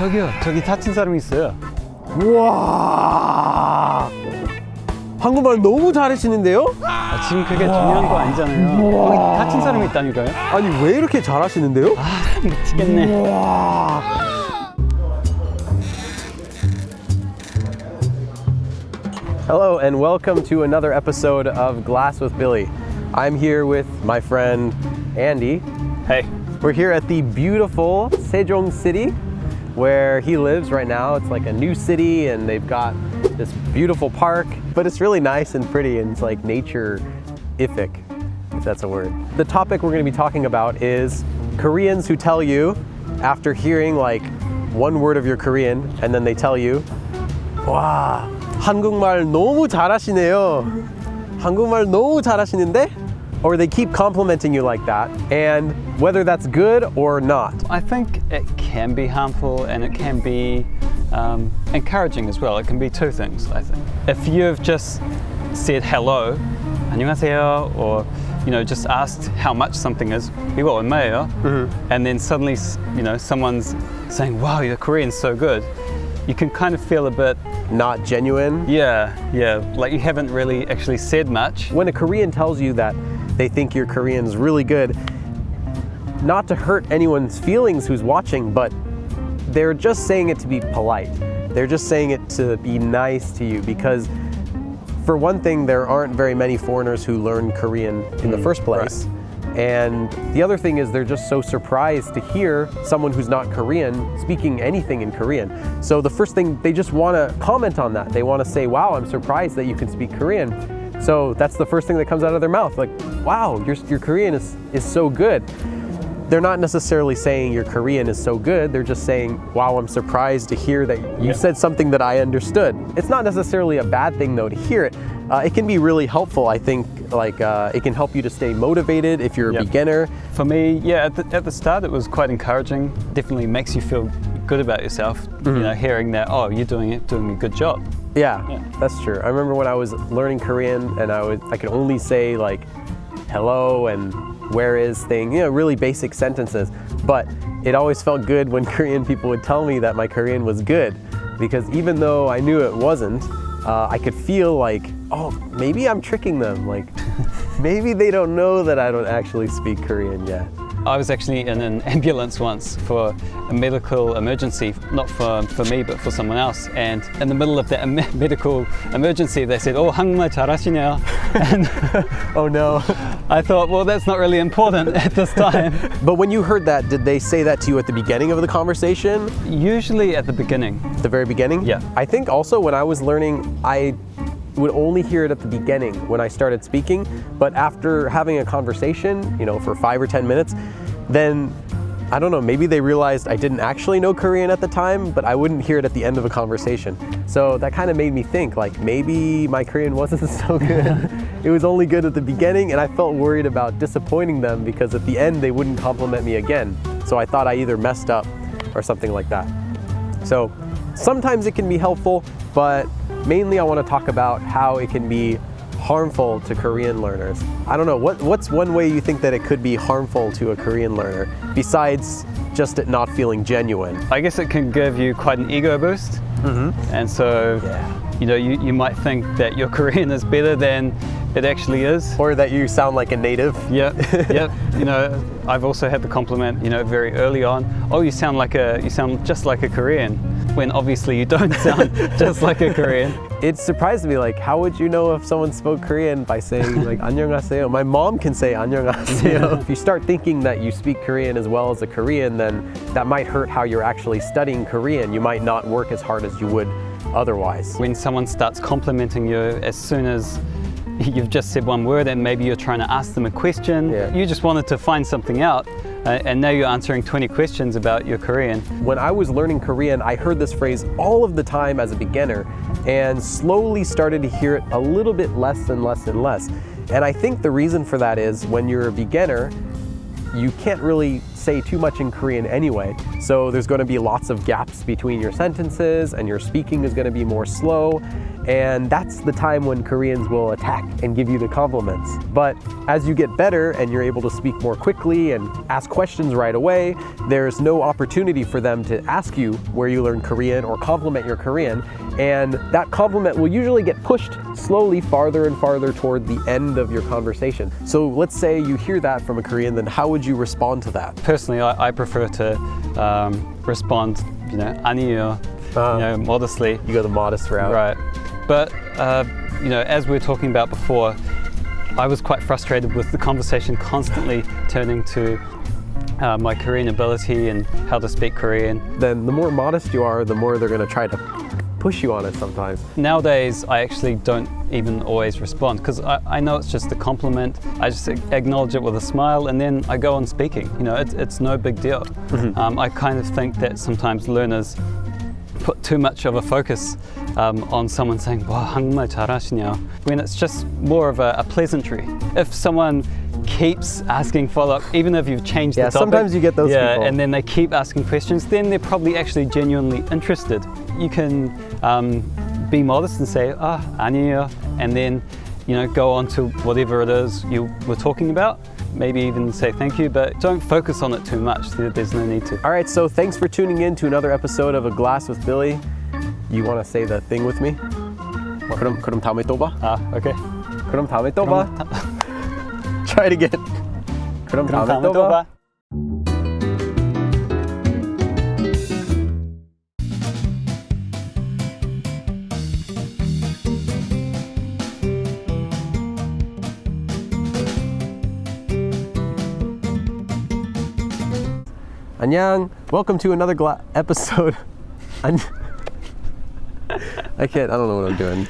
저기요, 저기 다친 사람이 있어요. 우와, 한국말 너무 잘하시는데요? 지금 그게 중요한 거 아니잖아요. 거기 다친 사람이 있다니까요. 아니 왜 이렇게 잘하시는데요? 미치겠네. 우와. Hello and welcome to another episode of Glass with Billy. I'm here with my friend Andy. Hey. We're here at the beautiful Sejong City where he lives right now. It's like a new city and they've got this beautiful park, but it's really nice and pretty and it's like nature-ific, if that's a word. The topic we're going to be talking about is Koreans who tell you after hearing like one word of your Korean and then they tell you, 와, 한국말 너무 잘하시네요. 한국말 너무 잘하시는데? Or they keep complimenting you like that, and whether that's good or not. I think it can be harmful and it can be encouraging as well. It can be two things, I think. If you've just said hello, 안녕하세요, or just asked how much something is, 이거 얼마예요? And then suddenly, someone's saying, wow, your Korean's so good. You can kind of feel a bit Not genuine. Yeah, like you haven't really actually said much. When a Korean tells you that they think your Korean's really good, not to hurt anyone's feelings who's watching, but they're just saying it to be polite. They're just saying it to be nice to you because for one thing, there aren't very many foreigners who learn Korean in the first place. Right. And the other thing is they're just so surprised to hear someone who's not Korean speaking anything in Korean. So the first thing, they just want to comment on that. They want to say, wow, I'm surprised that you can speak Korean. So that's the first thing that comes out of their mouth. Like, wow, your Korean is so good. They're not necessarily saying your Korean is so good. They're just saying, wow, I'm surprised to hear that you said something that I understood. It's not necessarily a bad thing though to hear it. It can be really helpful, I think, like it can help you to stay motivated if you're a beginner. For me, at the start it was quite encouraging. Definitely makes you feel good about yourself, hearing that, oh, you're doing a good job. Yeah, that's true. I remember when I was learning Korean and I could only say like hello and where is thing, really basic sentences. But it always felt good when Korean people would tell me that my Korean was good because even though I knew it wasn't, I could feel like, oh, maybe I'm tricking them. Like, maybe they don't know that I don't actually speak Korean yet. I was actually in an ambulance once for a medical emergency, not for me, but for someone else. And in the middle of that medical emergency, they said, oh, 한국말 잘하시네요. And oh no. I thought, well, that's not really important at this time. But when you heard that, did they say that to you at the beginning of the conversation? Usually at the beginning. At the very beginning? Yeah. I think also when I was learning, I would only hear it at the beginning when I started speaking, but after having a conversation, for 5 or 10 minutes, then I don't know, maybe they realized I didn't actually know Korean at the time, but I wouldn't hear it at the end of a conversation. So that kind of made me think like maybe my Korean wasn't so good. It was only good at the beginning and I felt worried about disappointing them because at the end they wouldn't compliment me again. So I thought I either messed up or something like that. So sometimes it can be helpful, but mainly I want to talk about how it can be harmful to Korean learners. I don't know, what's one way you think that it could be harmful to a Korean learner besides just it not feeling genuine? I guess it can give you quite an ego boost. And so, you might think that your Korean is better than it actually is. Or that you sound like a native. Yep. I've also had the compliment, very early on, oh, you sound just like a Korean, when obviously you don't sound just like a Korean. It surprised me, like, how would you know if someone spoke Korean by saying like 안녕하세요? My mom can say 안녕하세요. If you start thinking that you speak Korean as well as a Korean, then that might hurt how you're actually studying Korean. You might not work as hard as you would otherwise. When someone starts complimenting you as soon as you've just said one word and maybe you're trying to ask them a question, you just wanted to find something out, and now you're answering 20 questions about your Korean. When I was learning Korean, I heard this phrase all of the time as a beginner and slowly started to hear it a little bit less and less and less. And I think the reason for that is when you're a beginner, you can't really say too much in Korean anyway. So there's going to be lots of gaps between your sentences, and your speaking is going to be more slow. And that's the time when Koreans will attack and give you the compliments. But as you get better and you're able to speak more quickly and ask questions right away, there's no opportunity for them to ask you where you learn Korean or compliment your Korean. And that compliment will usually get pushed slowly farther and farther toward the end of your conversation. So let's say you hear that from a Korean, then how would you respond to that? Personally, I prefer to respond, 아니에요, modestly. You go the modest route. Right. But, as we were talking about before, I was quite frustrated with the conversation constantly turning to my Korean ability and how to speak Korean. Then the more modest you are, the more they're going to try to push you on it sometimes. Nowadays, I actually don't even always respond because I know it's just a compliment. I just acknowledge it with a smile and then I go on speaking. It's no big deal. I kind of think that sometimes learners put too much of a focus on someone saying, "와, 한국말 잘하시냐," when it's just more of a pleasantry. If someone keeps asking follow-up, even if you've changed the topic, sometimes you get those people. and then they keep asking questions, then they're probably actually genuinely interested. You can be modest and say, 아니에요, and then go on to whatever it is you were talking about. Maybe even say thank you, but don't focus on it too much. There's no need to. All right, so thanks for tuning in to another episode of A Glass with Billy. You want to say the thing with me? 그럼 다음에 또 봐. Okay. 그럼 다음에 또 봐. Try it again. 그럼 다음에 또 봐. 안녕. Welcome to another episode. I don't know what I'm doing.